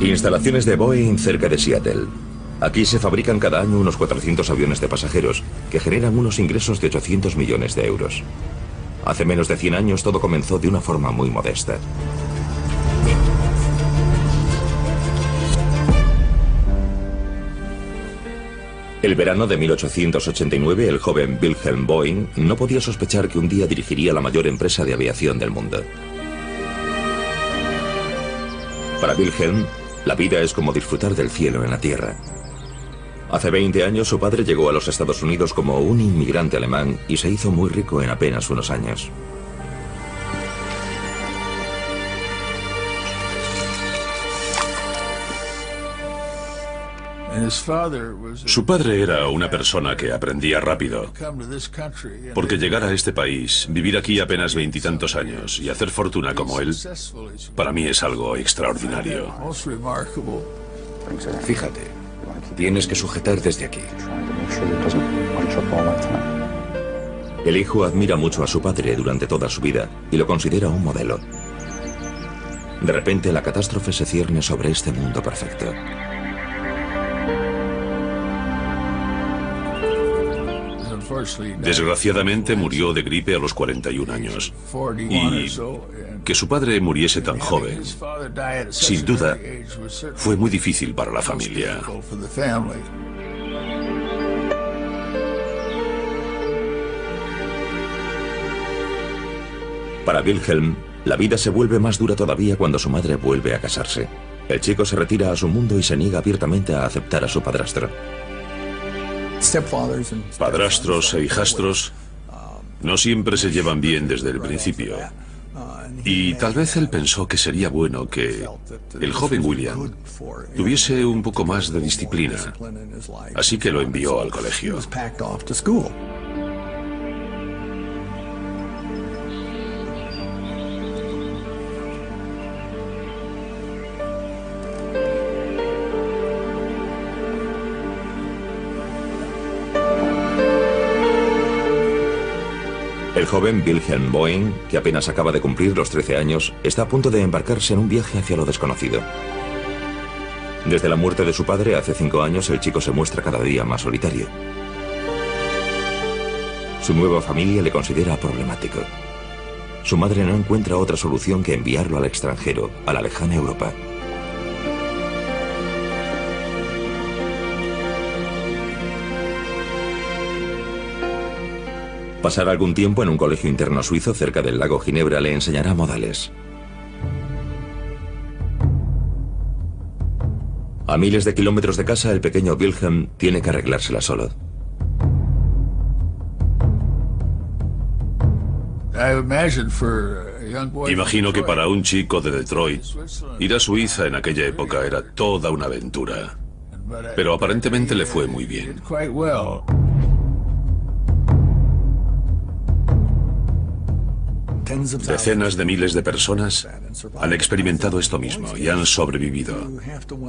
Instalaciones de Boeing cerca de Seattle. Aquí se fabrican cada año unos 400 aviones de pasajeros que generan unos ingresos de 800 millones de euros. Hace menos de 100 años todo comenzó de una forma muy modesta. El verano de 1889, el joven Wilhelm Boeing no podía sospechar que un día dirigiría la mayor empresa de aviación del mundo. Para Wilhelm, la vida es como disfrutar del cielo en la tierra. Hace 20 años su padre llegó a los Estados Unidos como un inmigrante alemán y se hizo muy rico en apenas unos años. Su padre era una persona que aprendía rápido, porque llegar a este país, vivir aquí apenas 20 y tantos años y hacer fortuna como él, para mí es algo extraordinario. Fíjate, tienes que sujetar desde aquí. El hijo admira mucho a su padre durante toda su vida y lo considera un modelo. De repente la catástrofe se cierne sobre este mundo perfecto. Desgraciadamente murió de gripe a los 41 años. Y que su padre muriese tan joven, sin duda, fue muy difícil para la familia. Para Wilhelm, la vida se vuelve más dura todavía cuando su madre vuelve a casarse. El chico se retira a su mundo y se niega abiertamente a aceptar a su padrastro. Padrastros e hijastros no siempre se llevan bien desde el principio. Y tal vez él pensó que sería bueno que el joven William tuviese un poco más de disciplina. Así que lo envió al colegio. El joven Wilhelm Boeing, que apenas acaba de cumplir los 13 años, está a punto de embarcarse en un viaje hacia lo desconocido. Desde la muerte de su padre hace 5 años, el chico se muestra cada día más solitario. Su nueva familia le considera problemático. Su madre no encuentra otra solución que enviarlo al extranjero, a la lejana Europa. Pasar algún tiempo en un colegio interno suizo cerca del lago Ginebra le enseñará modales. A miles de kilómetros de casa, el pequeño Wilhelm tiene que arreglársela solo. Imagino que para un chico de Detroit, ir a Suiza en aquella época era toda una aventura. Pero aparentemente le fue muy bien. Decenas de miles de personas han experimentado esto mismo y han sobrevivido.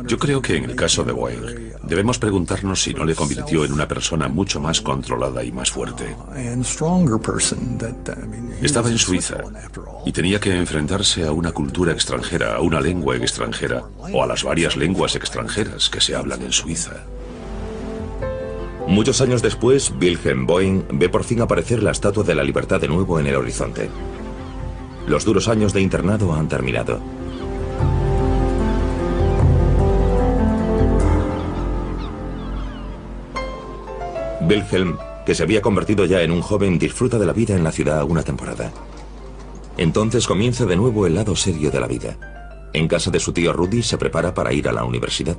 Yo creo que en el caso de Boeing debemos preguntarnos si no le convirtió en una persona mucho más controlada y más fuerte. Estaba en Suiza y tenía que enfrentarse a una cultura extranjera, a una lengua extranjera o a las varias lenguas extranjeras que se hablan en Suiza. Muchos años después, Wilhelm Boeing ve por fin aparecer la Estatua de la Libertad de nuevo en el horizonte. Los duros años de internado han terminado. Wilhelm, que se había convertido ya en un joven, disfruta de la vida en la ciudad una temporada. Entonces comienza de nuevo el lado serio de la vida. En casa de su tío Rudy se prepara para ir a la universidad.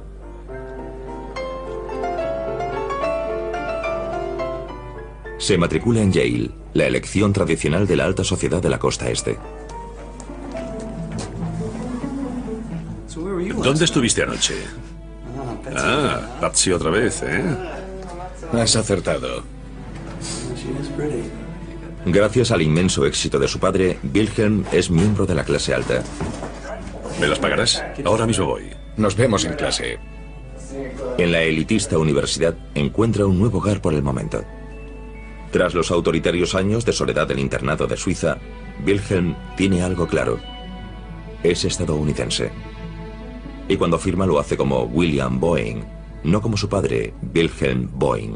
Se matricula en Yale, la elección tradicional de la alta sociedad de la costa este. ¿Dónde estuviste anoche? Ah, Patsy otra vez, ¿eh? Has acertado. Gracias al inmenso éxito de su padre, Wilhelm es miembro de la clase alta. ¿Me las pagarás? Ahora mismo voy. Nos vemos en clase. En la elitista universidad encuentra un nuevo hogar por el momento. Tras los autoritarios años de soledad del internado de Suiza, Wilhelm tiene algo claro. Es estadounidense. y cuando firma lo hace como William Boeing, no como su padre, Wilhelm Boeing.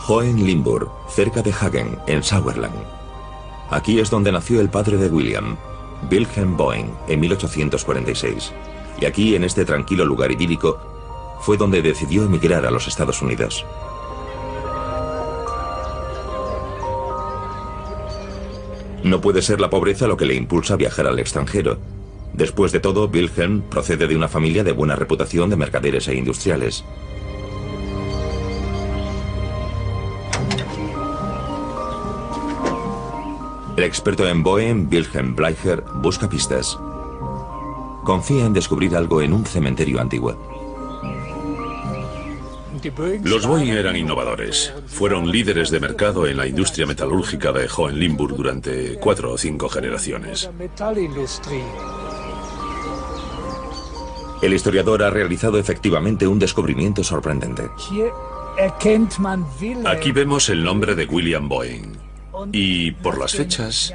Hohenlimburg, cerca de Hagen, en Sauerland. Aquí es donde nació el padre de William, Wilhelm Boeing, en 1846. Y aquí, en este tranquilo lugar idílico, fue donde decidió emigrar a los Estados Unidos. No puede ser la pobreza lo que le impulsa a viajar al extranjero. Después de todo, Wilhelm procede de una familia de buena reputación de mercaderes e industriales. El experto en Boeing, Wilhelm Bleicher, busca pistas. Confía en descubrir algo en un cementerio antiguo. Los Boeing eran innovadores. Fueron líderes de mercado en la industria metalúrgica de Hohenlimburg durante 4 o 5 generaciones. El historiador ha realizado efectivamente un descubrimiento sorprendente. Aquí vemos el nombre de William Boeing. Y por las fechas,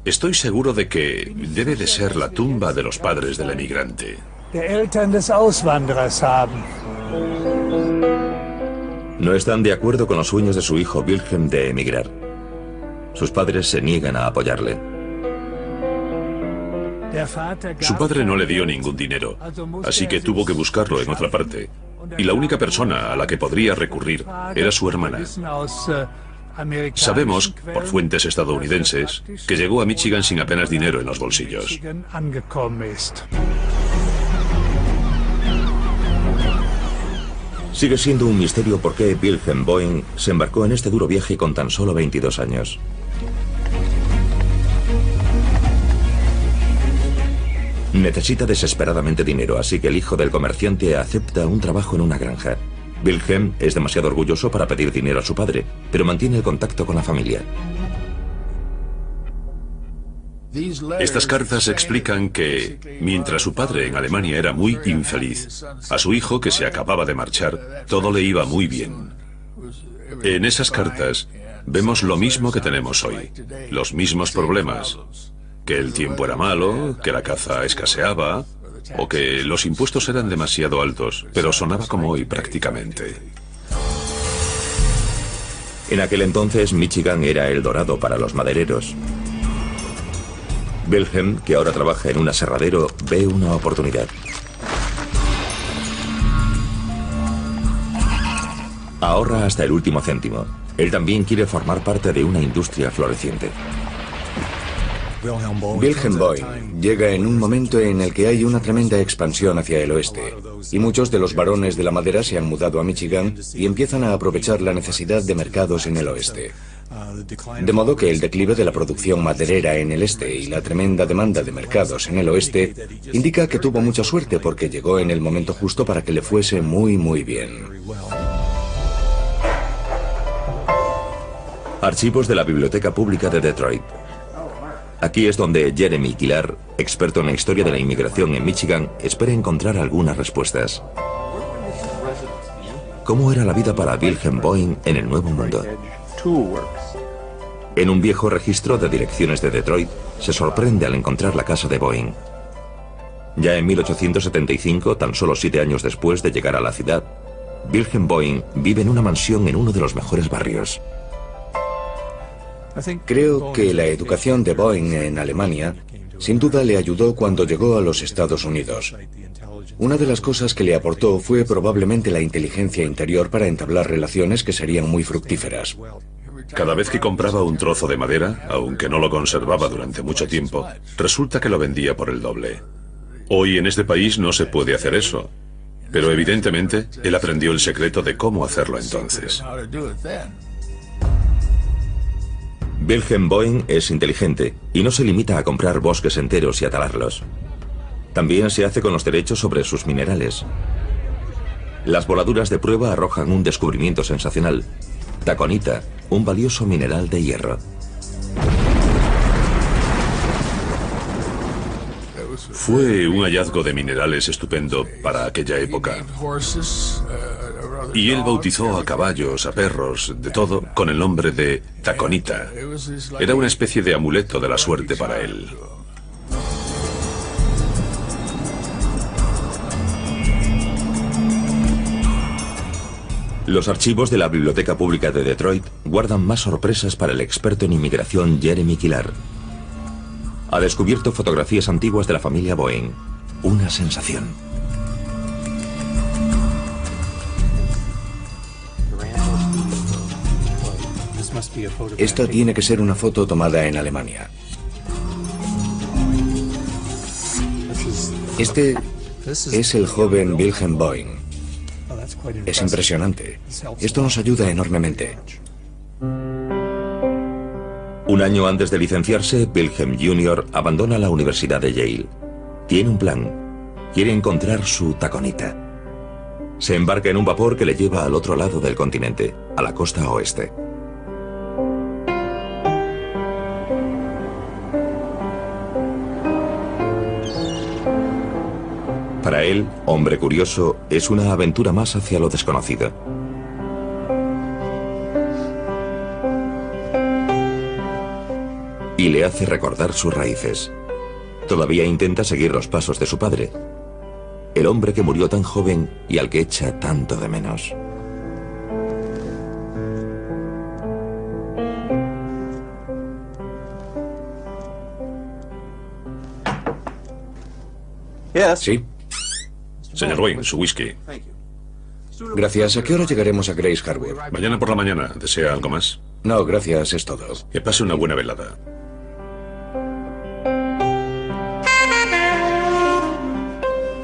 estoy seguro de que debe de ser la tumba de los padres del emigrante. No están de acuerdo con los sueños de su hijo Wilhelm de emigrar. Sus padres se niegan a apoyarle. Su padre no le dio ningún dinero, así que tuvo que buscarlo en otra parte. Y la única persona a la que podría recurrir era su hermana. Sabemos, por fuentes estadounidenses, que llegó a Michigan sin apenas dinero en los bolsillos. Sigue siendo un misterio por qué Wilhelm Boeing se embarcó en este duro viaje con tan solo 22 años. Necesita desesperadamente dinero, así que el hijo del comerciante acepta un trabajo en una granja. Wilhelm es demasiado orgulloso para pedir dinero a su padre, pero mantiene el contacto con la familia. Estas cartas explican que, mientras su padre en Alemania era muy infeliz, a su hijo, que se acababa de marchar, todo le iba muy bien. En esas cartas vemos lo mismo que tenemos hoy, los mismos problemas, que el tiempo era malo, que la caza escaseaba, o que los impuestos eran demasiado altos, pero sonaba como hoy prácticamente. En aquel entonces, Michigan era el dorado para los madereros. Wilhelm, que ahora trabaja en un aserradero, ve una oportunidad. Ahorra hasta el último céntimo. Él también quiere formar parte de una industria floreciente. Wilhelm Boeing llega en un momento en el que hay una tremenda expansión hacia el oeste, y muchos de los varones de la madera se han mudado a Michigan y empiezan a aprovechar la necesidad de mercados en el oeste. De modo que el declive de la producción maderera en el este y la tremenda demanda de mercados en el oeste indica que tuvo mucha suerte porque llegó en el momento justo para que le fuese muy bien. Archivos de la Biblioteca Pública de Detroit. Aquí es donde Jeremy Kilar, experto en la historia de la inmigración en Michigan, espera encontrar algunas respuestas. ¿Cómo era la vida para Wilhelm Boeing en el Nuevo Mundo? En un viejo registro de direcciones de Detroit, se sorprende al encontrar la casa de Boeing. Ya en 1875, tan solo 7 años después de llegar a la ciudad, Wilhelm Boeing vive en una mansión en uno de los mejores barrios. Creo que la educación de Boeing en Alemania sin duda le ayudó cuando llegó a los Estados Unidos. Una de las cosas que le aportó fue probablemente la inteligencia interior para entablar relaciones que serían muy fructíferas. Cada vez que compraba un trozo de madera, aunque no lo conservaba durante mucho tiempo, resulta que lo vendía por el doble. Hoy en este país no se puede hacer eso, pero evidentemente él aprendió el secreto de cómo hacerlo entonces. Wilhelm Boeing es inteligente y no se limita a comprar bosques enteros y a talarlos. También se hace con los derechos sobre sus minerales. Las voladuras de prueba arrojan un descubrimiento sensacional: taconita, un valioso mineral de hierro. Fue un hallazgo de minerales estupendo para aquella época. Y él bautizó a caballos, a perros, de todo, con el nombre de Taconita. Era una especie de amuleto de la suerte para él. Los archivos de la Biblioteca Pública de Detroit guardan más sorpresas para el experto en inmigración Jeremy Kilar. Ha descubierto fotografías antiguas de la familia Boeing. Una sensación. Esta tiene que ser una foto tomada en Alemania. Este es el joven Wilhelm Boeing. Es impresionante. Esto nos ayuda enormemente. Un año antes de licenciarse, Wilhelm Jr. abandona la Universidad de Yale. Tiene un plan. Quiere encontrar su taconita. Se embarca en un vapor que le lleva al otro lado del continente, a la costa oeste. Para él, hombre curioso, es una aventura más hacia lo desconocido. Y le hace recordar sus raíces. Todavía intenta seguir los pasos de su padre, el hombre que murió tan joven y al que echa tanto de menos. Sí. Señor Boeing, su whisky. Gracias. ¿A qué hora llegaremos a Grace Harbor? Mañana por la mañana. ¿Desea algo más? No, gracias, es todo. Que pase una buena velada.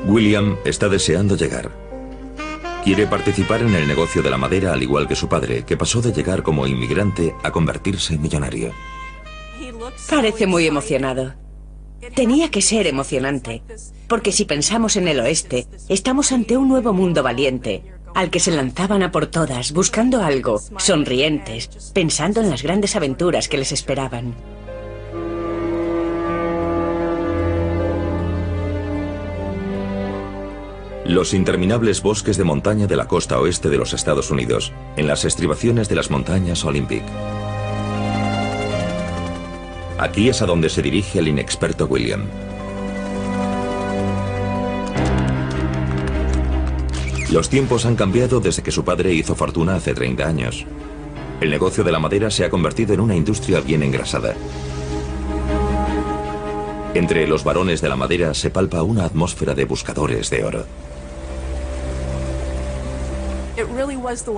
William está deseando llegar. Quiere participar en el negocio de la madera al igual que su padre, que pasó de llegar como inmigrante a convertirse en millonario. Parece muy emocionado. Tenía que ser emocionante, porque si pensamos en el oeste, estamos ante un nuevo mundo valiente, al que se lanzaban a por todas, buscando algo, sonrientes, pensando en las grandes aventuras que les esperaban. Los interminables bosques de montaña de la costa oeste de los Estados Unidos, en las estribaciones de las montañas Olympic. Aquí es a donde se dirige el inexperto William. Los tiempos han cambiado desde que su padre hizo fortuna hace 30 años. El negocio de la madera se ha convertido en una industria bien engrasada. Entre los varones de la madera se palpa una atmósfera de buscadores de oro.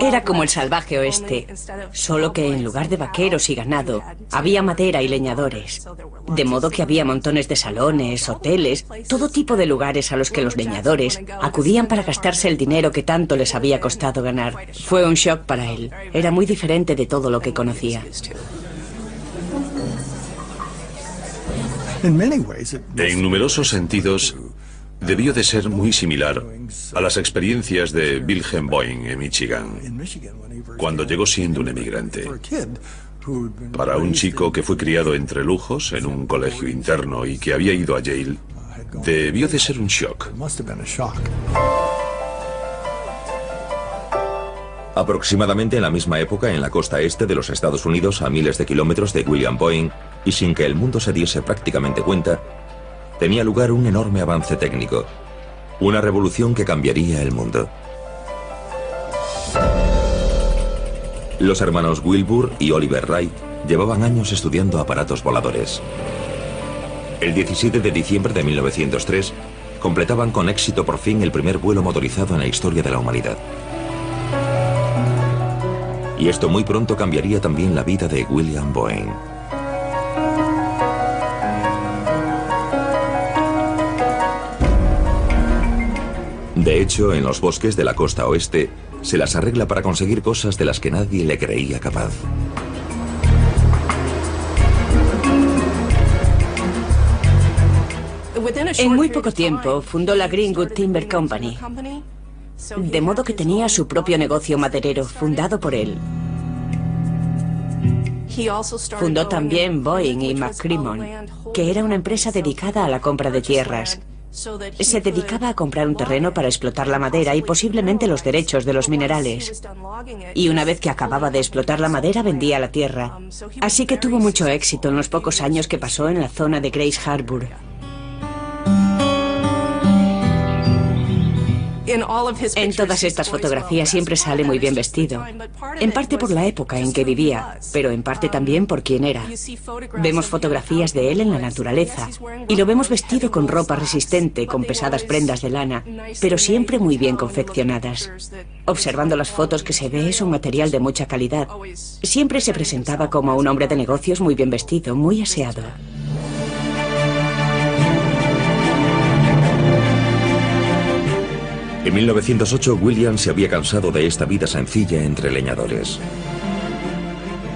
Era como el salvaje oeste, solo que en lugar de vaqueros y ganado, había madera y leñadores. De modo que había montones de salones, hoteles, todo tipo de lugares a los que los leñadores acudían para gastarse el dinero que tanto les había costado ganar. Fue un shock para él. Era muy diferente de todo lo que conocía. En numerosos sentidos, debió de ser muy similar a las experiencias de Wilhelm Boeing en Michigan, cuando llegó siendo un emigrante. Para un chico que fue criado entre lujos en un colegio interno y que había ido a Yale, debió de ser un shock. Aproximadamente en la misma época, en la costa este de los Estados Unidos, a miles de kilómetros de William Boeing, y sin que el mundo se diese prácticamente cuenta, tenía lugar un enorme avance técnico, una revolución que cambiaría el mundo. Los hermanos Wilbur y Oliver Wright llevaban años estudiando aparatos voladores. El 17 de diciembre de 1903, completaban con éxito por fin el primer vuelo motorizado en la historia de la humanidad. Y esto muy pronto cambiaría también la vida de William Boeing. De hecho, en los bosques de la costa oeste, se las arregla para conseguir cosas de las que nadie le creía capaz. En muy poco tiempo fundó la Greenwood Timber Company, de modo que tenía su propio negocio maderero, fundado por él. Fundó también Boeing y McCrimmon, que era una empresa dedicada a la compra de tierras. Se dedicaba a comprar un terreno para explotar la madera y posiblemente los derechos de los minerales. Y una vez que acababa de explotar la madera, vendía la tierra. Así que tuvo mucho éxito en los pocos años que pasó en la zona de Grace Harbor. En todas estas fotografías siempre sale muy bien vestido, en parte por la época en que vivía, pero en parte también por quién era. Vemos fotografías de él en la naturaleza y lo vemos vestido con ropa resistente, con pesadas prendas de lana, pero siempre muy bien confeccionadas. Observando las fotos que se ve, es un material de mucha calidad. Siempre se presentaba como un hombre de negocios muy bien vestido, muy aseado. En 1908, William se había cansado de esta vida sencilla entre leñadores.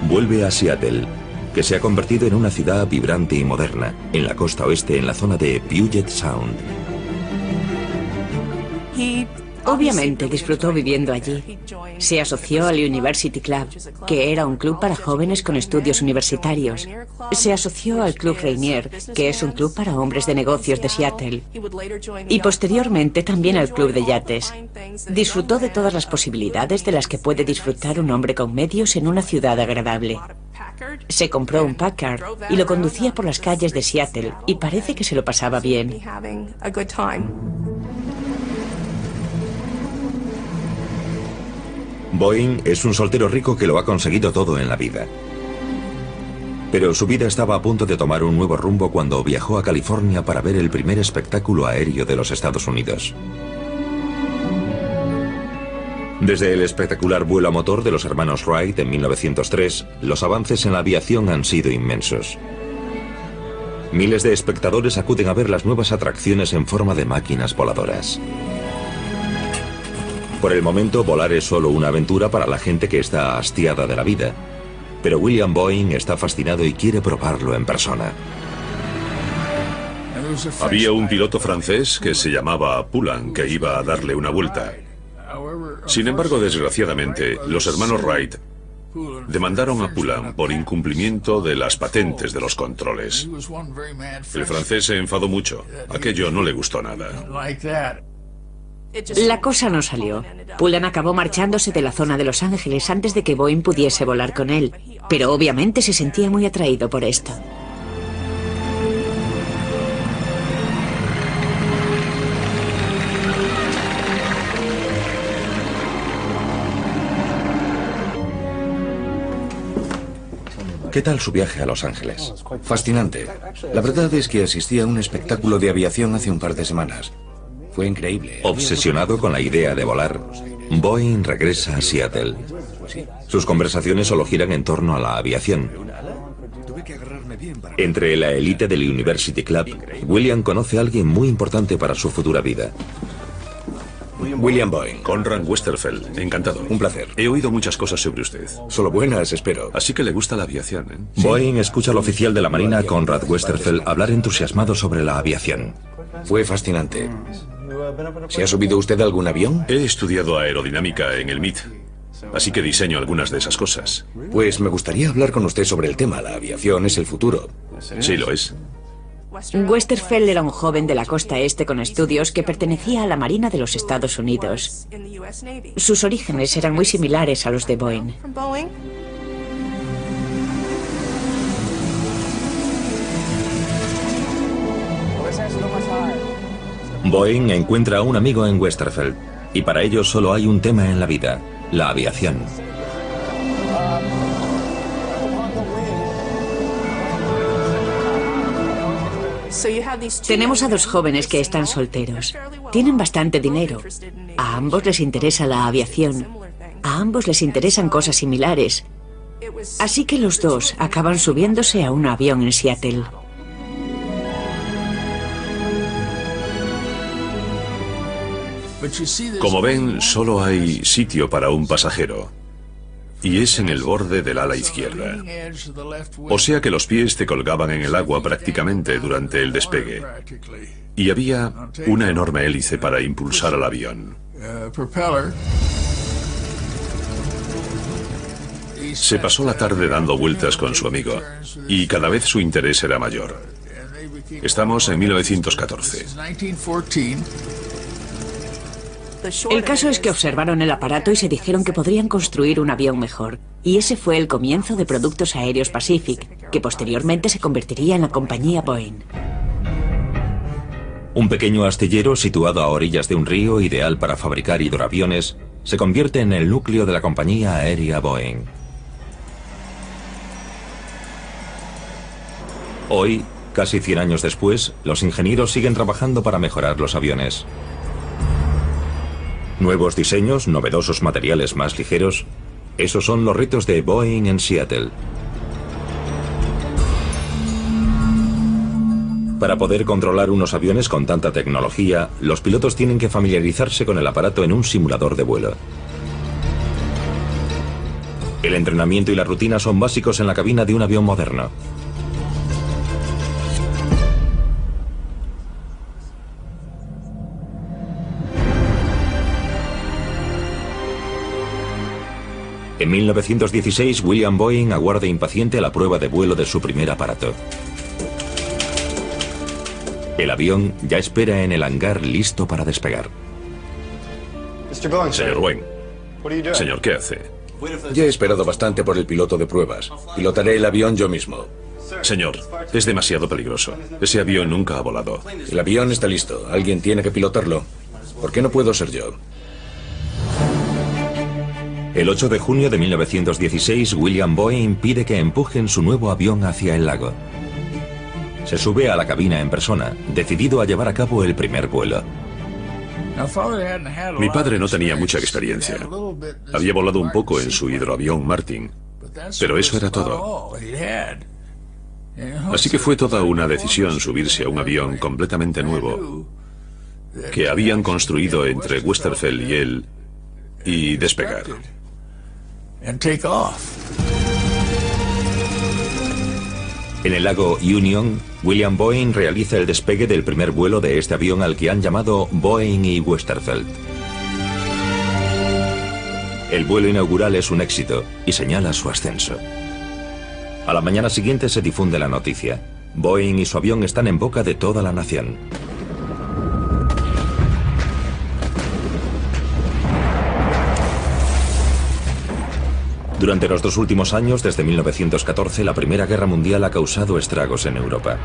Vuelve a Seattle, que se ha convertido en una ciudad vibrante y moderna, en la costa oeste, en la zona de Puget Sound. Obviamente disfrutó viviendo allí. Se asoció al University Club, que era un club para jóvenes con estudios universitarios. Se asoció al Club Rainier, que es un club para hombres de negocios de Seattle. Y posteriormente también al Club de Yates. Disfrutó de todas las posibilidades de las que puede disfrutar un hombre con medios en una ciudad agradable. Se compró un Packard y lo conducía por las calles de Seattle y parece que se lo pasaba bien. Boeing es un soltero rico que lo ha conseguido todo en la vida. Pero su vida estaba a punto de tomar un nuevo rumbo cuando viajó a California para ver el primer espectáculo aéreo de los Estados Unidos. Desde el espectacular vuelo a motor de los hermanos Wright en 1903, los avances en la aviación han sido inmensos. Miles de espectadores acuden a ver las nuevas atracciones en forma de máquinas voladoras. Por el momento, volar es solo una aventura para la gente que está hastiada de la vida. Pero William Boeing está fascinado y quiere probarlo en persona. Había un piloto francés que se llamaba Poulain que iba a darle una vuelta. Sin embargo, desgraciadamente, los hermanos Wright demandaron a Poulain por incumplimiento de las patentes de los controles. El francés se enfadó mucho. Aquello no le gustó nada. La cosa no salió. Poulain acabó marchándose de la zona de Los Ángeles antes de que Boeing pudiese volar con él, pero obviamente se sentía muy atraído por esto. ¿Qué tal su viaje a Los Ángeles? Fascinante. La verdad es que asistí a un espectáculo de aviación hace un par de semanas. Fue increíble. Obsesionado con la idea de volar, Boeing regresa a Seattle. Sus conversaciones solo giran en torno a la aviación. Entre la élite del University Club, William conoce a alguien muy importante para su futura vida. William Boeing. Conrad Westerfeld, encantado. Un placer. He oído muchas cosas sobre usted. Solo buenas, espero. Así que le gusta la aviación, ¿eh? Boeing escucha al oficial de la Marina, Conrad Westerfeld, hablar entusiasmado sobre la aviación. Fue fascinante. ¿Se ha subido usted a algún avión? He estudiado aerodinámica en el MIT, así que diseño algunas de esas cosas. Pues me gustaría hablar con usted sobre el tema. La aviación es el futuro. Sí, lo es. Westerfeld era un joven de la costa este con estudios que pertenecía a la Marina de los Estados Unidos. Sus orígenes eran muy similares a los de Boeing. Boeing encuentra a un amigo en Westerfeld, y para ellos solo hay un tema en la vida: la aviación. Tenemos a dos jóvenes que están solteros. Tienen bastante dinero. A ambos les interesa la aviación. A ambos les interesan cosas similares. Así que los dos acaban subiéndose a un avión en Seattle. Como ven, solo hay sitio para un pasajero. Y es en el borde del ala izquierda. O sea que los pies te colgaban en el agua prácticamente durante el despegue. Y había una enorme hélice para impulsar al avión. Se pasó la tarde dando vueltas con su amigo, y cada vez su interés era mayor. Estamos en 1914. El caso es que observaron el aparato y se dijeron que podrían construir un avión mejor. Y ese fue el comienzo de Productos Aéreos Pacific, que posteriormente se convertiría en la compañía Boeing. Un pequeño astillero situado a orillas de un río, ideal para fabricar hidroaviones, se convierte en el núcleo de la compañía aérea Boeing. Hoy, casi 100 años después, los ingenieros siguen trabajando para mejorar los aviones. Nuevos diseños, novedosos materiales más ligeros, esos son los retos de Boeing en Seattle. Para poder controlar unos aviones con tanta tecnología, los pilotos tienen que familiarizarse con el aparato en un simulador de vuelo. El entrenamiento y la rutina son básicos en la cabina de un avión moderno. En 1916, William Boeing aguarda impaciente la prueba de vuelo de su primer aparato. El avión ya espera en el hangar listo para despegar. Señor Boeing. Señor, ¿qué hace? Ya he esperado bastante por el piloto de pruebas. Pilotaré el avión yo mismo. Señor, es demasiado peligroso. Ese avión nunca ha volado. El avión está listo. Alguien tiene que pilotarlo. ¿Por qué no puedo ser yo? El 8 de junio de 1916, William Boeing pide que empujen su nuevo avión hacia el lago. Se sube a la cabina en persona, decidido a llevar a cabo el primer vuelo. Mi padre no tenía mucha experiencia. Había volado un poco en su hidroavión Martin, pero eso era todo. Así que fue toda una decisión subirse a un avión completamente nuevo que habían construido entre Westerfeld y él y despegar. En el lago Union, William Boeing realiza el despegue del primer vuelo de este avión al que han llamado Boeing y Westerfeld. El vuelo inaugural es un éxito y señala su ascenso. A la mañana siguiente se difunde la noticia. Boeing y su avión están en boca de toda la nación. Durante los 2 últimos años, desde 1914, la Primera Guerra Mundial ha causado estragos en Europa.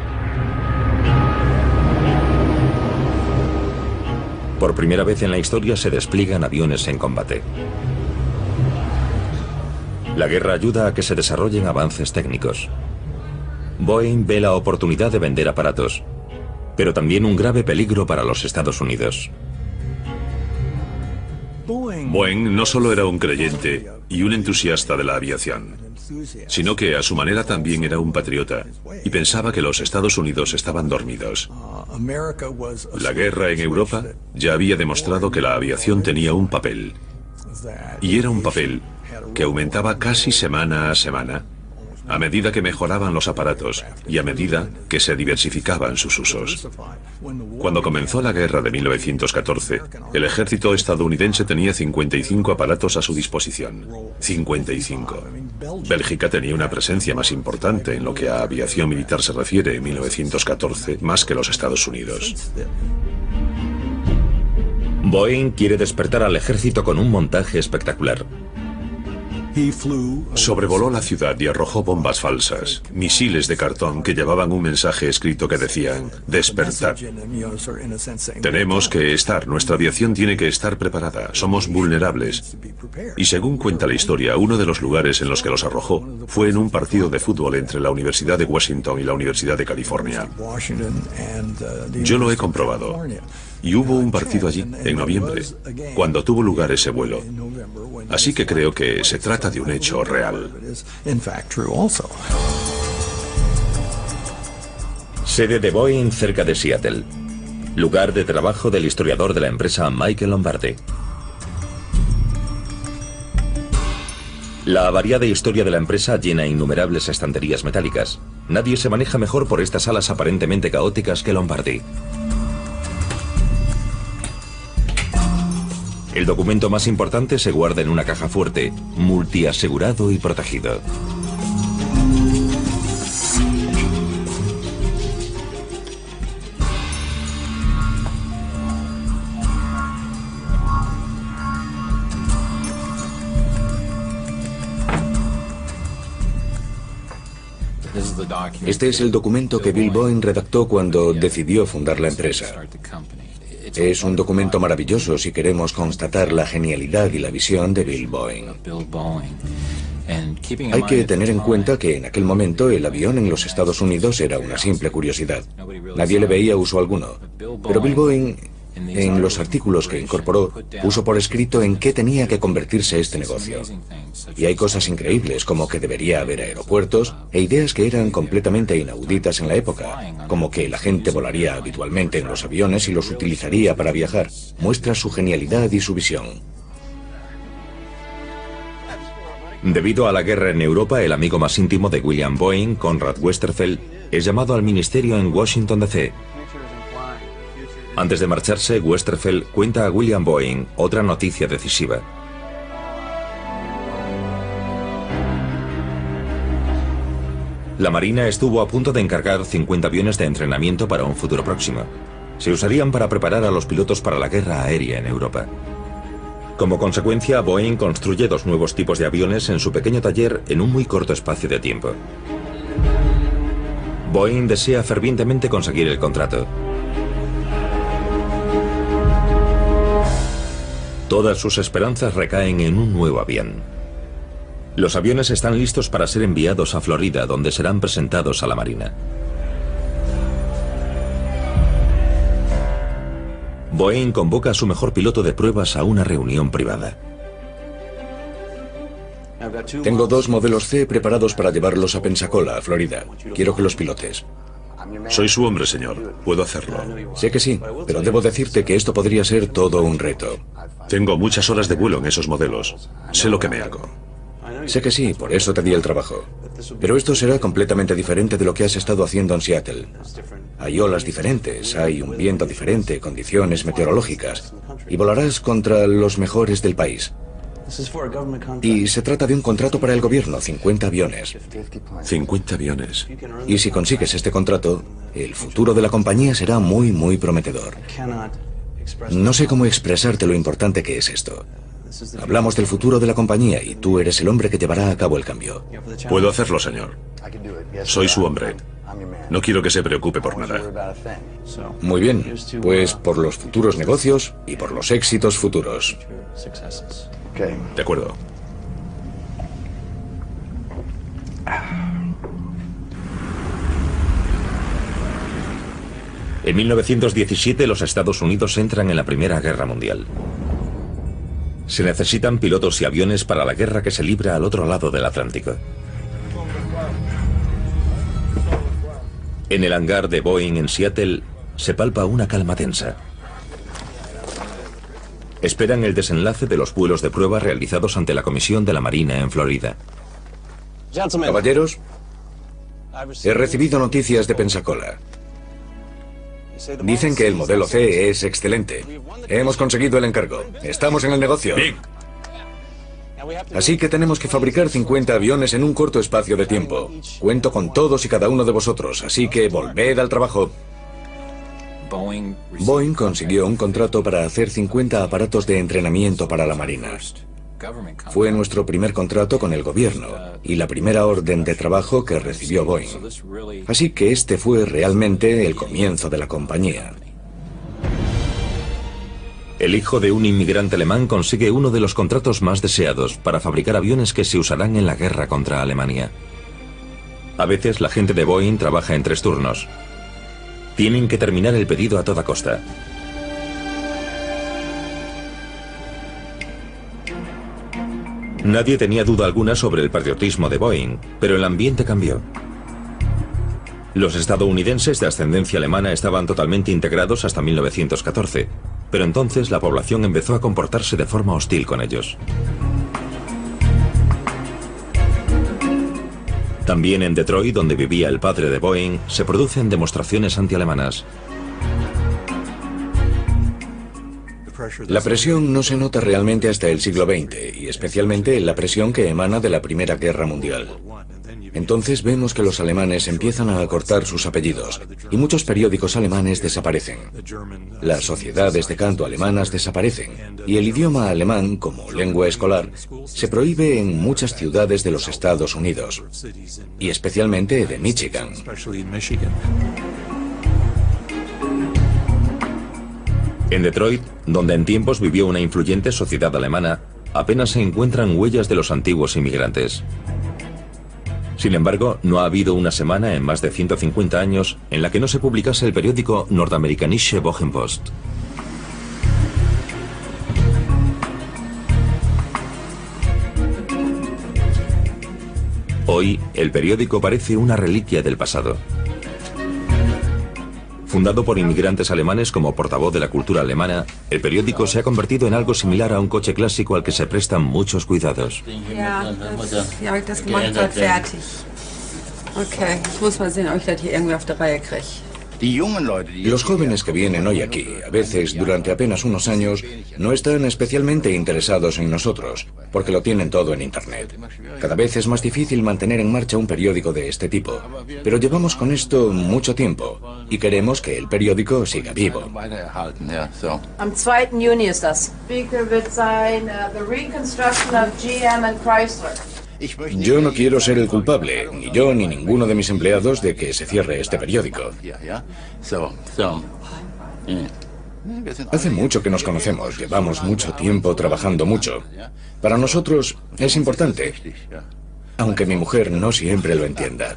Por primera vez en la historia se despliegan aviones en combate. La guerra ayuda a que se desarrollen avances técnicos. Boeing ve la oportunidad de vender aparatos, pero también un grave peligro para los Estados Unidos. Boeing no solo era un creyente y un entusiasta de la aviación, sino que a su manera también era un patriota y pensaba que los Estados Unidos estaban dormidos. La guerra en Europa ya había demostrado que la aviación tenía un papel, y era un papel que aumentaba casi semana a semana, a medida que mejoraban los aparatos y a medida que se diversificaban sus usos. Cuando comenzó la guerra de 1914, el ejército estadounidense tenía 55 aparatos a su disposición. 55. Bélgica tenía una presencia más importante en lo que a aviación militar se refiere en 1914, más que los Estados Unidos. Boeing quiere despertar al ejército con un montaje espectacular. Sobrevoló la ciudad y arrojó bombas falsas, misiles de cartón que llevaban un mensaje escrito que decían: despertad. Tenemos que estar, nuestra aviación tiene que estar preparada, somos vulnerables. Y según cuenta la historia, uno de los lugares en los que los arrojó fue en un partido de fútbol entre la Universidad de Washington y la Universidad de California. Yo lo he comprobado. Y hubo un partido allí, en noviembre, cuando tuvo lugar ese vuelo. Así que creo que se trata de un hecho real. Sede de Boeing cerca de Seattle. Lugar de trabajo del historiador de la empresa Michael Lombardi. La variada historia de la empresa llena innumerables estanterías metálicas. Nadie se maneja mejor por estas salas aparentemente caóticas que Lombardi. El documento más importante se guarda en una caja fuerte, multiasegurado y protegido. Este es el documento que Bill Boeing redactó cuando decidió fundar la empresa. Es un documento maravilloso si queremos constatar la genialidad y la visión de Bill Boeing. Hay que tener en cuenta que en aquel momento el avión en los Estados Unidos era una simple curiosidad. Nadie le veía uso alguno. Pero Bill Boeing, en los artículos que incorporó, puso por escrito en qué tenía que convertirse este negocio. Y hay cosas increíbles, como que debería haber aeropuertos, e ideas que eran completamente inauditas en la época, como que la gente volaría habitualmente en los aviones y los utilizaría para viajar. Muestra su genialidad y su visión. Debido a la guerra en Europa, el amigo más íntimo de William Boeing, Conrad Westerfeld, es llamado al ministerio en Washington, D.C. Antes de marcharse, Westerfeld cuenta a William Boeing otra noticia decisiva. La Marina estuvo a punto de encargar 50 aviones de entrenamiento para un futuro próximo. Se usarían para preparar a los pilotos para la guerra aérea en Europa. Como consecuencia, Boeing construye 2 nuevos tipos de aviones en su pequeño taller en un muy corto espacio de tiempo. Boeing desea fervientemente conseguir el contrato. Todas sus esperanzas recaen en un nuevo avión. Los aviones están listos para ser enviados a Florida, donde serán presentados a la Marina. Boeing convoca a su mejor piloto de pruebas a una reunión privada. Tengo 2 modelos C preparados para llevarlos a Pensacola, Florida. Quiero que los pilotes. Soy su hombre, señor. Puedo hacerlo. Sé que sí, pero debo decirte que esto podría ser todo un reto. Tengo muchas horas de vuelo en esos modelos. Sé lo que me hago. Sé que sí, por eso te di el trabajo. Pero esto será completamente diferente de lo que has estado haciendo en Seattle. Hay olas diferentes, hay un viento diferente, condiciones meteorológicas. Y volarás contra los mejores del país. Y se trata de un contrato para el gobierno, 50 aviones. 50 aviones. Y si consigues este contrato, el futuro de la compañía será muy, muy prometedor. No sé cómo expresarte lo importante que es esto. Hablamos del futuro de la compañía y tú eres el hombre que llevará a cabo el cambio. Puedo hacerlo, señor. Soy su hombre. No quiero que se preocupe por nada. Muy bien, pues por los futuros negocios y por los éxitos futuros. De acuerdo. En 1917 los Estados Unidos entran en la Primera Guerra Mundial. Se necesitan pilotos y aviones para la guerra que se libra al otro lado del Atlántico. En el hangar de Boeing en Seattle se palpa una calma tensa. Esperan el desenlace de los vuelos de prueba realizados ante la Comisión de la Marina en Florida. Caballeros, he recibido noticias de Pensacola. Dicen que el modelo C es excelente. Hemos conseguido el encargo. Estamos en el negocio. Bien. Así que tenemos que fabricar 50 aviones en un corto espacio de tiempo. Cuento con todos y cada uno de vosotros, así que volved al trabajo. Boeing consiguió un contrato para hacer 50 aparatos de entrenamiento para la Marina. Fue nuestro primer contrato con el gobierno y la primera orden de trabajo que recibió Boeing. Así que este fue realmente el comienzo de la compañía. El hijo de un inmigrante alemán consigue uno de los contratos más deseados para fabricar aviones que se usarán en la guerra contra Alemania. A veces la gente de Boeing trabaja en 3 turnos. Tienen que terminar el pedido a toda costa. Nadie tenía duda alguna sobre el patriotismo de Boeing, pero el ambiente cambió. Los estadounidenses de ascendencia alemana estaban totalmente integrados hasta 1914, pero entonces la población empezó a comportarse de forma hostil con ellos. También en Detroit, donde vivía el padre de Boeing, se producen demostraciones antialemanas. La presión no se nota realmente hasta el siglo XX, y especialmente la presión que emana de la Primera Guerra Mundial. Entonces vemos que los alemanes empiezan a acortar sus apellidos y muchos periódicos alemanes desaparecen. Las sociedades de canto alemanas desaparecen y el idioma alemán, como lengua escolar, se prohíbe en muchas ciudades de los Estados Unidos y especialmente de Michigan. En Detroit, donde en tiempos vivió una influyente sociedad alemana, apenas se encuentran huellas de los antiguos inmigrantes. Sin embargo, no ha habido una semana en más de 150 años en la que no se publicase el periódico Nordamerikanische Wochenpost. Hoy, el periódico parece una reliquia del pasado. Fundado por inmigrantes alemanes como portavoz de la cultura alemana, el periódico se ha convertido en algo similar a un coche clásico al que se prestan muchos cuidados. Das gemacht wird, fertig. Okay, ich muss mal sehen, ob ich das hier irgendwie auf die Reihe kriege. Los jóvenes que vienen hoy aquí, a veces durante apenas unos años, no están especialmente interesados en nosotros, porque lo tienen todo en Internet. Cada vez es más difícil mantener en marcha un periódico de este tipo, pero llevamos con esto mucho tiempo y queremos que el periódico siga vivo. Am 2. Juni ist das. Speaker wird sein, the reconstruction of GM and Chrysler. Yo no quiero ser el culpable, ni yo ni ninguno de mis empleados, de que se cierre este periódico. Hace mucho que nos conocemos, llevamos mucho tiempo trabajando mucho. Para nosotros es importante, aunque mi mujer no siempre lo entienda.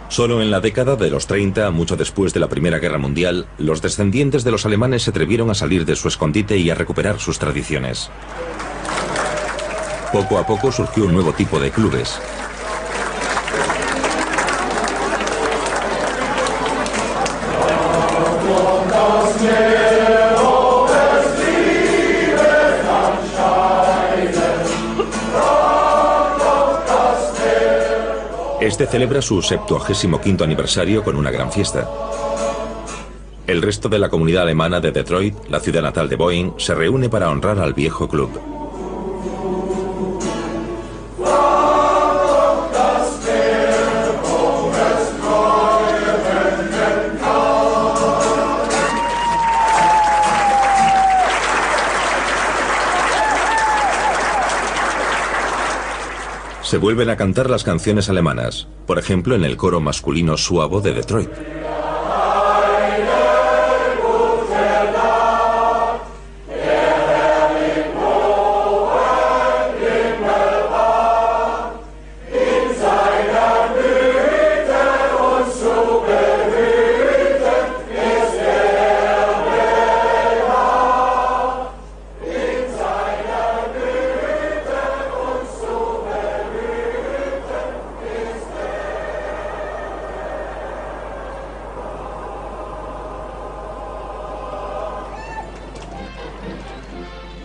Solo en la década de los 30, mucho después de la Primera Guerra Mundial, los descendientes de los alemanes se atrevieron a salir de su escondite y a recuperar sus tradiciones. Poco a poco surgió un nuevo tipo de clubes. Este celebra su 75º aniversario con una gran fiesta. El resto de la comunidad alemana de Detroit, la ciudad natal de Boeing, se reúne para honrar al viejo club. Se vuelven a cantar las canciones alemanas, por ejemplo en el coro masculino suavo de Detroit.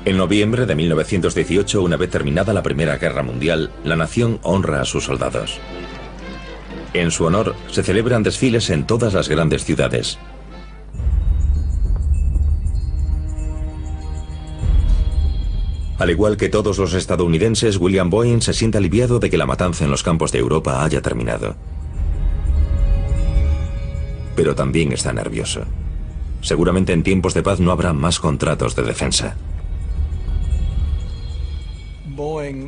En noviembre de 1918, una vez terminada la Primera Guerra Mundial, la nación honra a sus soldados. En su honor, se celebran desfiles en todas las grandes ciudades. Al igual que todos los estadounidenses, William Boeing se siente aliviado de que la matanza en los campos de Europa haya terminado. Pero también está nervioso. Seguramente en tiempos de paz no habrá más contratos de defensa.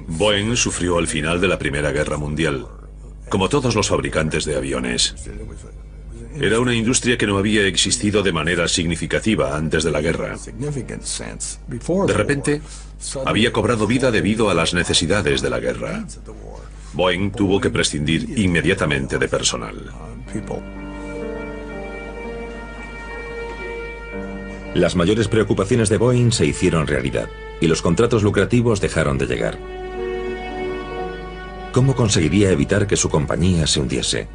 Boeing sufrió al final de la Primera Guerra Mundial, como todos los fabricantes de aviones. Era una industria que no había existido de manera significativa antes de la guerra. De repente, había cobrado vida debido a las necesidades de la guerra. Boeing tuvo que prescindir inmediatamente de personal. Las mayores preocupaciones de Boeing se hicieron realidad y los contratos lucrativos dejaron de llegar. ¿Cómo conseguiría evitar que su compañía se hundiese?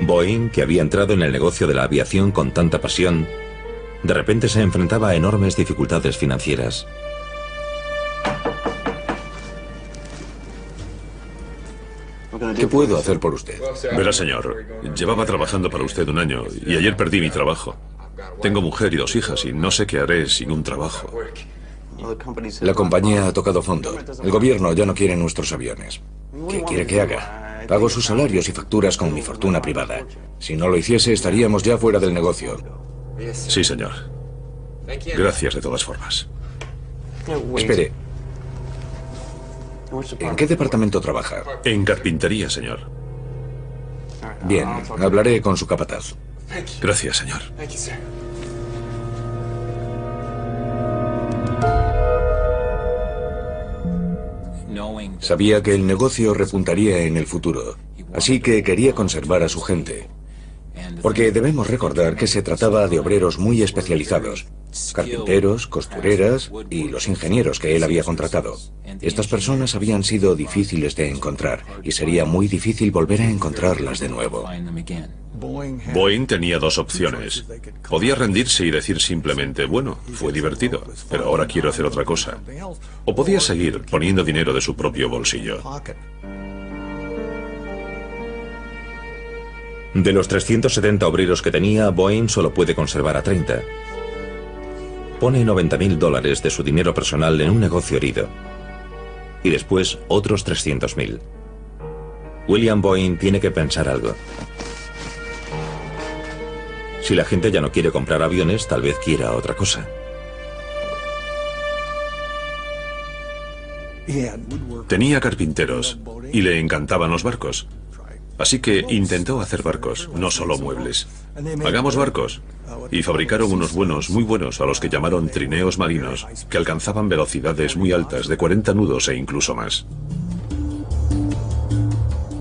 Boeing, que había entrado en el negocio de la aviación con tanta pasión, de repente se enfrentaba a enormes dificultades financieras. ¿Qué puedo hacer por usted? Verá, señor, llevaba trabajando para usted un año y ayer perdí mi trabajo. Tengo mujer y 2 hijas y no sé qué haré sin un trabajo. La compañía ha tocado fondo. El gobierno ya no quiere nuestros aviones. ¿Qué quiere que haga? Pago sus salarios y facturas con mi fortuna privada. Si no lo hiciese, estaríamos ya fuera del negocio. Sí, señor. Gracias de todas formas. Espere. ¿En qué departamento trabaja? En carpintería, señor. Bien, hablaré con su capataz. Gracias, señor. Sabía que el negocio repuntaría en el futuro, así que quería conservar a su gente. Porque debemos recordar que se trataba de obreros muy especializados, carpinteros, costureras y los ingenieros que él había contratado. Estas personas habían sido difíciles de encontrar y sería muy difícil volver a encontrarlas de nuevo. Boeing tenía 2 opciones. Podía rendirse y decir simplemente, bueno, fue divertido, pero ahora quiero hacer otra cosa. O podía seguir poniendo dinero de su propio bolsillo. De los 370 obreros que tenía, Boeing solo puede conservar a 30. Pone $90.000 de su dinero personal en un negocio herido. Y después otros 300.000. William Boeing tiene que pensar algo. Si la gente ya no quiere comprar aviones, tal vez quiera otra cosa. Tenía carpinteros y le encantaban los barcos. Así que intentó hacer barcos, no solo muebles. Hagamos barcos. Y fabricaron unos buenos, muy buenos, a los que llamaron trineos marinos, que alcanzaban velocidades muy altas, de 40 nudos e incluso más.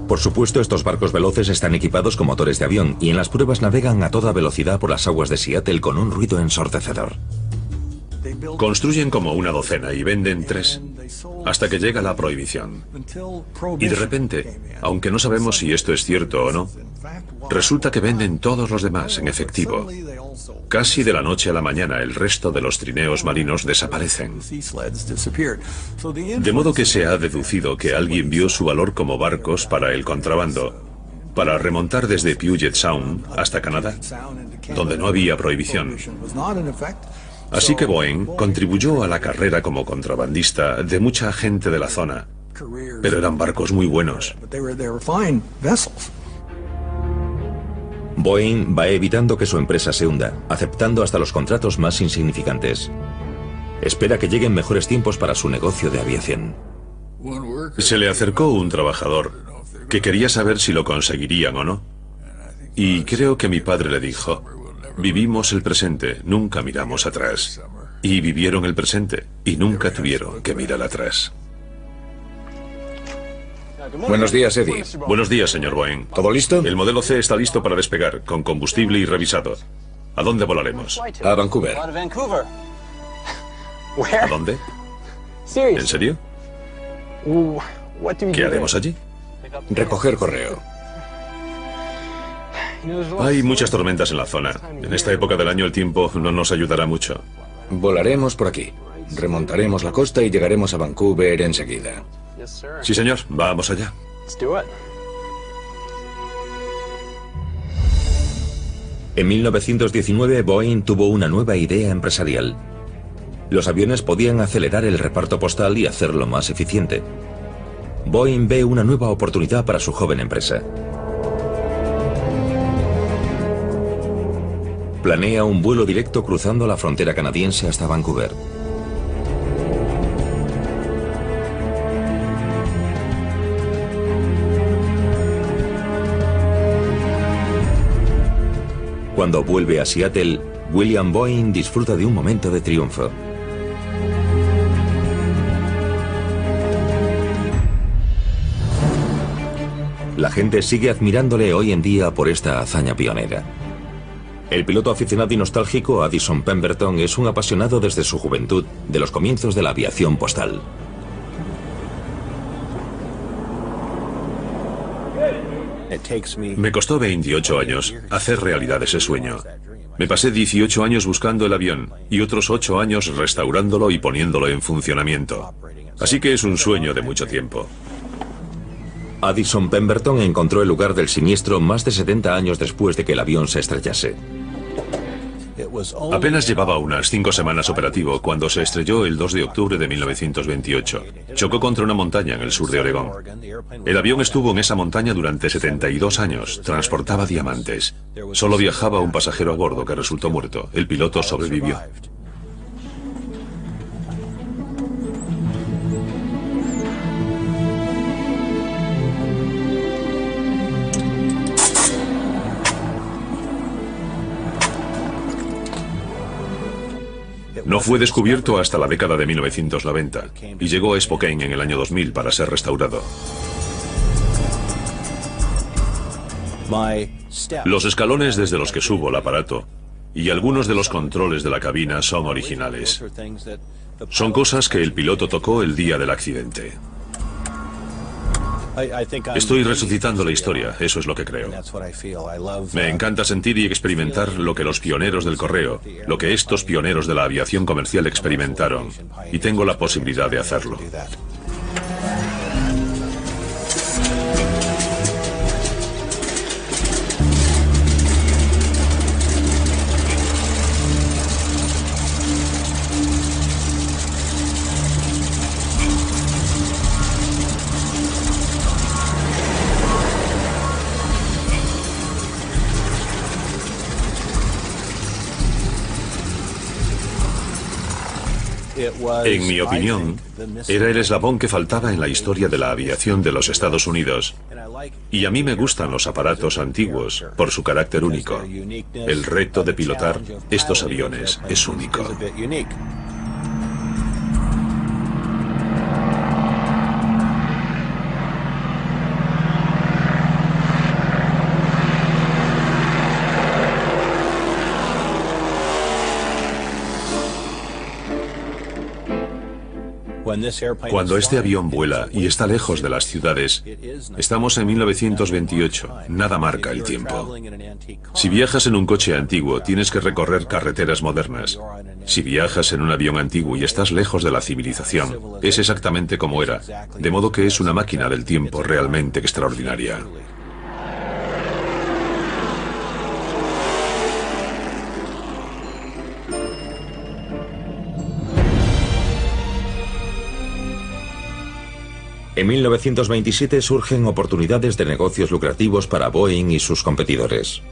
Por supuesto, estos barcos veloces están equipados con motores de avión y en las pruebas navegan a toda velocidad por las aguas de Seattle con un ruido ensordecedor. Construyen como una docena y venden 3, hasta que llega la prohibición. Y de repente, aunque no sabemos si esto es cierto o no, resulta que venden todos los demás en efectivo. Casi de la noche a la mañana el resto de los trineos marinos desaparecen. De modo que se ha deducido que alguien vio su valor como barcos para el contrabando, para remontar desde Puget Sound hasta Canadá, donde no había prohibición. Así que Boeing contribuyó a la carrera como contrabandista de mucha gente de la zona, pero eran barcos muy buenos. Boeing va evitando que su empresa se hunda, aceptando hasta los contratos más insignificantes. Espera que lleguen mejores tiempos para su negocio de aviación. Se le acercó un trabajador que quería saber si lo conseguirían o no. Y creo que mi padre le dijo: vivimos el presente, nunca miramos atrás. Y vivieron el presente y nunca tuvieron que mirar atrás. Buenos días, Eddie. Buenos días, señor Boeing. ¿Todo listo? El modelo C está listo para despegar, con combustible y revisado. ¿A dónde volaremos? A Vancouver. ¿A dónde? ¿En serio? ¿Qué haremos allí? Recoger correo. Hay muchas tormentas en la zona. En esta época del año el tiempo no nos ayudará mucho. Volaremos por aquí. Remontaremos la costa y llegaremos a Vancouver enseguida. Sí, señor. Vamos allá. En 1919, Boeing tuvo una nueva idea empresarial. Los aviones podían acelerar el reparto postal y hacerlo más eficiente. Boeing ve una nueva oportunidad para su joven empresa. Planea un vuelo directo cruzando la frontera canadiense hasta Vancouver. Cuando vuelve a Seattle, William Boeing disfruta de un momento de triunfo. La gente sigue admirándole hoy en día por esta hazaña pionera. El piloto aficionado y nostálgico Addison Pemberton es un apasionado desde su juventud de los comienzos de la aviación postal. Me costó 28 años hacer realidad ese sueño. Me pasé 18 años buscando el avión y otros 8 años restaurándolo y poniéndolo en funcionamiento. Así que es un sueño de mucho tiempo. Addison Pemberton encontró el lugar del siniestro más de 70 años después de que el avión se estrellase. Apenas llevaba unas 5 semanas operativo cuando se estrelló el 2 de octubre de 1928. Chocó contra una montaña en el sur de Oregón. El avión estuvo en esa montaña durante 72 años. Transportaba diamantes. Solo viajaba un pasajero a bordo que resultó muerto. El piloto sobrevivió. No fue descubierto hasta la década de 1990 y llegó a Spokane en el año 2000 para ser restaurado. Los escalones desde los que subo el aparato y algunos de los controles de la cabina son originales. Son cosas que el piloto tocó el día del accidente. Estoy resucitando la historia, eso es lo que creo. Me encanta sentir y experimentar lo que los pioneros del correo, lo que estos pioneros de la aviación comercial experimentaron, y tengo la posibilidad de hacerlo. En mi opinión, era el eslabón que faltaba en la historia de la aviación de los Estados Unidos. Y a mí me gustan los aparatos antiguos por su carácter único. El reto de pilotar estos aviones es único. Cuando este avión vuela y está lejos de las ciudades, estamos en 1928, nada marca el tiempo. Si viajas en un coche antiguo, tienes que recorrer carreteras modernas. Si viajas en un avión antiguo y estás lejos de la civilización, es exactamente como era, de modo que es una máquina del tiempo realmente extraordinaria. En 1927 surgen oportunidades de negocios lucrativos para Boeing y sus competidores.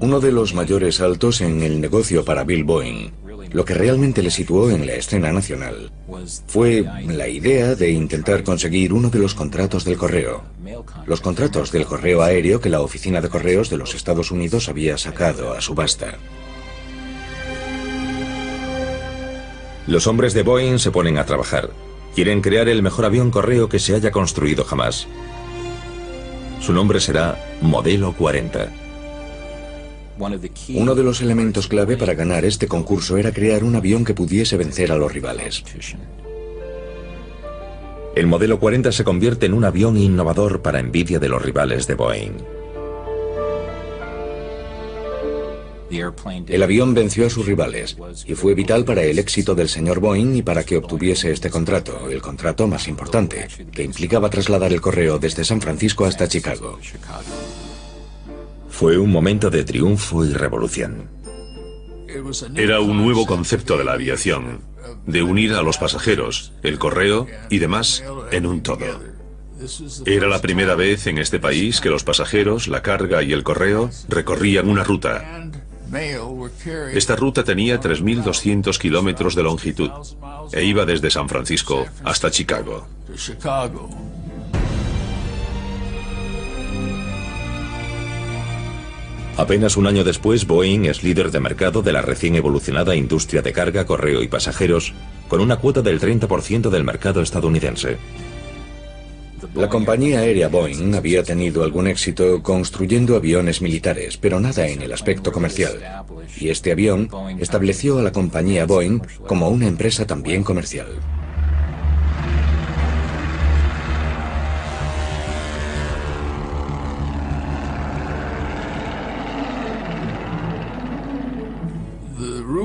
Uno de los mayores saltos en el negocio para Bill Boeing, lo que realmente le situó en la escena nacional, fue la idea de intentar conseguir uno de los contratos del correo. Los contratos del correo aéreo que la Oficina de Correos de los Estados Unidos había sacado a subasta. Los hombres de Boeing se ponen a trabajar. Quieren crear el mejor avión correo que se haya construido jamás. Su nombre será Modelo 40. Uno de los elementos clave para ganar este concurso era crear un avión que pudiese vencer a los rivales. El Modelo 40 se convierte en un avión innovador para envidia de los rivales de Boeing. El avión venció a sus rivales y fue vital para el éxito del señor Boeing y para que obtuviese este contrato, el contrato más importante, que implicaba trasladar el correo desde San Francisco hasta Chicago. Fue un momento de triunfo y revolución. Era un nuevo concepto de la aviación, de unir a los pasajeros, el correo y demás en un todo. Era la primera vez en este país que los pasajeros, la carga y el correo recorrían una ruta. Esta ruta tenía 3.200 kilómetros de longitud e iba desde San Francisco hasta Chicago. Apenas un año después, Boeing es líder de mercado de la recién evolucionada industria de carga, correo y pasajeros, con una cuota del 30% del mercado estadounidense. La compañía aérea Boeing había tenido algún éxito construyendo aviones militares, pero nada en el aspecto comercial. Y este avión estableció a la compañía Boeing como una empresa también comercial.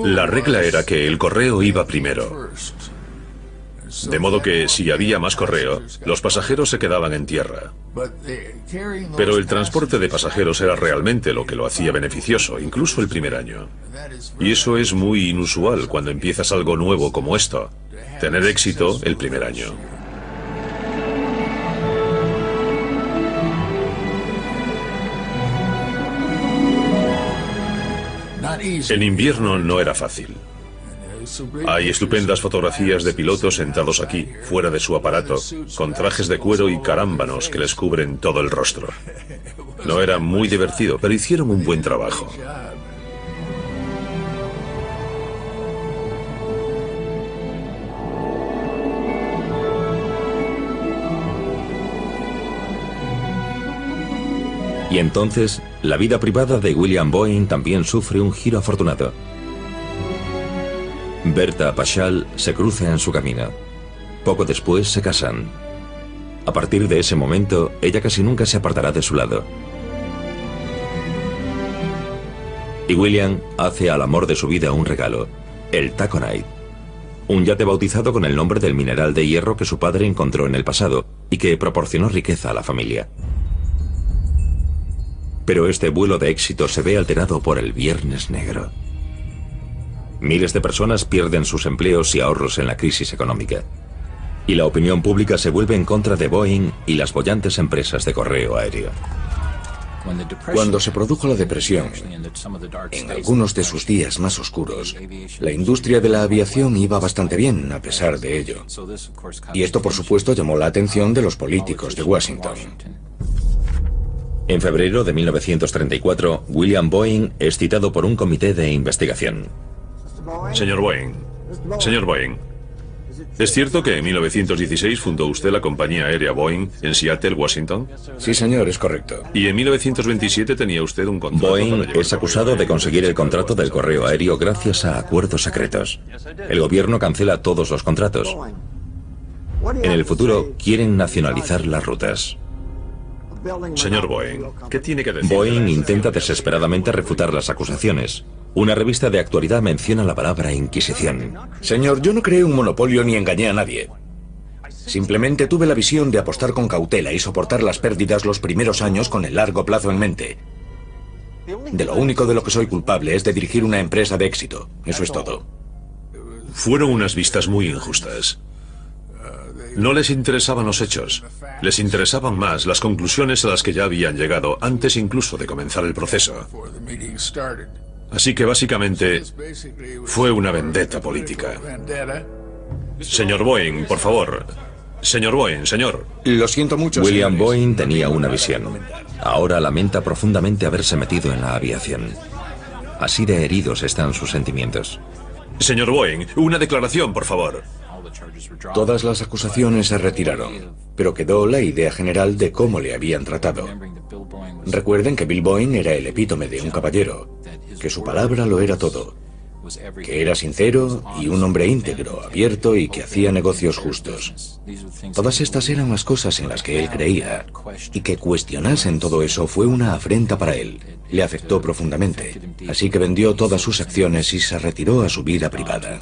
La regla era que el correo iba primero. De modo que si había más correo, los pasajeros se quedaban en tierra. Pero el transporte de pasajeros era realmente lo que lo hacía beneficioso, incluso el primer año. Y eso es muy inusual cuando empiezas algo nuevo como esto, tener éxito el primer año. En invierno no era fácil. Hay estupendas fotografías de pilotos sentados aquí, fuera de su aparato, con trajes de cuero y carámbanos que les cubren todo el rostro. No era muy divertido, pero hicieron un buen trabajo. Y entonces, la vida privada de William Boeing también sufre un giro afortunado. Berta Paschal se cruza en su camino. Poco después se casan. A partir de ese momento, ella casi nunca se apartará de su lado. Y William hace al amor de su vida un regalo, el Taconite. Un yate bautizado con el nombre del mineral de hierro que su padre encontró en el pasado y que proporcionó riqueza a la familia. Pero este vuelo de éxito se ve alterado por el Viernes Negro. Miles de personas pierden sus empleos y ahorros en la crisis económica. Y la opinión pública se vuelve en contra de Boeing y las bollantes empresas de correo aéreo. Cuando se produjo la depresión, en algunos de sus días más oscuros, la industria de la aviación iba bastante bien a pesar de ello. Y esto, por supuesto, llamó la atención de los políticos de Washington. En febrero de 1934, William Boeing es citado por un comité de investigación. Señor Boeing, ¿es cierto que en 1916 fundó usted la compañía aérea Boeing en Seattle, Washington? Sí, señor, es correcto. ¿Y en 1927 tenía usted un contrato? Boeing es acusado de conseguir el contrato del correo aéreo gracias a acuerdos secretos. El gobierno cancela todos los contratos. En el futuro quieren nacionalizar las rutas. Señor Boeing, ¿qué tiene que decir? Boeing intenta desesperadamente refutar las acusaciones. Una revista de actualidad menciona la palabra Inquisición. Señor, yo no creé un monopolio ni engañé a nadie. Simplemente tuve la visión de apostar con cautela y soportar las pérdidas los primeros años con el largo plazo en mente. De lo único de lo que soy culpable es de dirigir una empresa de éxito. Eso es todo. Fueron unas vistas muy injustas. No les interesaban los hechos. Les interesaban más las conclusiones a las que ya habían llegado antes incluso de comenzar el proceso. Así que básicamente fue una vendetta política. Señor Boeing, por favor. Señor Boeing, señor. Lo siento mucho, William Boeing tenía una visión. Ahora lamenta profundamente haberse metido en la aviación. Así de heridos están sus sentimientos. Señor Boeing, una declaración, por favor. Todas las acusaciones se retiraron, pero quedó la idea general de cómo le habían tratado. Recuerden que Bill Boeing era el epítome de un caballero, que su palabra lo era todo, que era sincero y un hombre íntegro, abierto y que hacía negocios justos. Todas estas eran las cosas en las que él creía, y que cuestionasen todo eso fue una afrenta para él. Le afectó profundamente, así que vendió todas sus acciones y se retiró a su vida privada.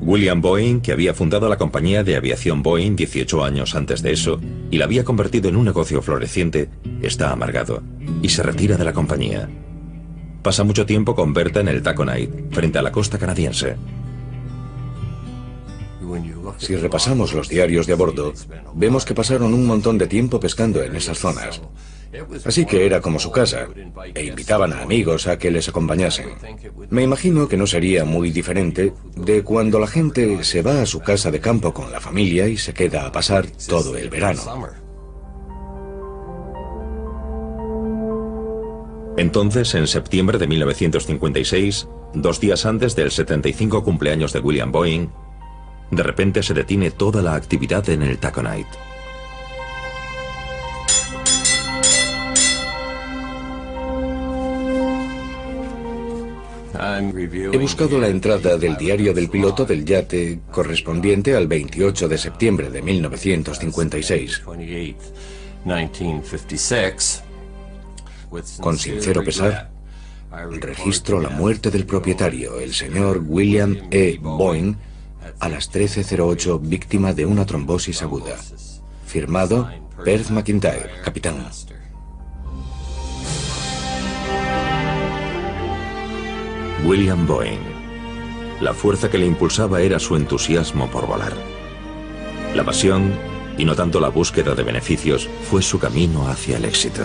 William Boeing, que había fundado la compañía de aviación Boeing 18 años antes de eso y la había convertido en un negocio floreciente, está amargado y se retira de la compañía. Pasa mucho tiempo con Berta en el Taconite, frente a la costa canadiense. Si repasamos los diarios de a bordo, vemos que pasaron un montón de tiempo pescando en esas zonas. Así que era como su casa, e invitaban a amigos a que les acompañasen. Me imagino que no sería muy diferente de cuando la gente se va a su casa de campo con la familia y se queda a pasar todo el verano. Entonces, en septiembre de 1956, 2 días antes del 75 cumpleaños de William Boeing, de repente se detiene toda la actividad en el Taconite. He buscado la entrada del diario del piloto del yate correspondiente al 28 de septiembre de 1956. Con sincero pesar, registro la muerte del propietario, el señor William E. Boeing, a las 13:08 víctima de una trombosis aguda. Firmado Perth McIntyre, capitán. William Boeing. La fuerza que le impulsaba era su entusiasmo por volar. La pasión, y no tanto la búsqueda de beneficios, fue su camino hacia el éxito.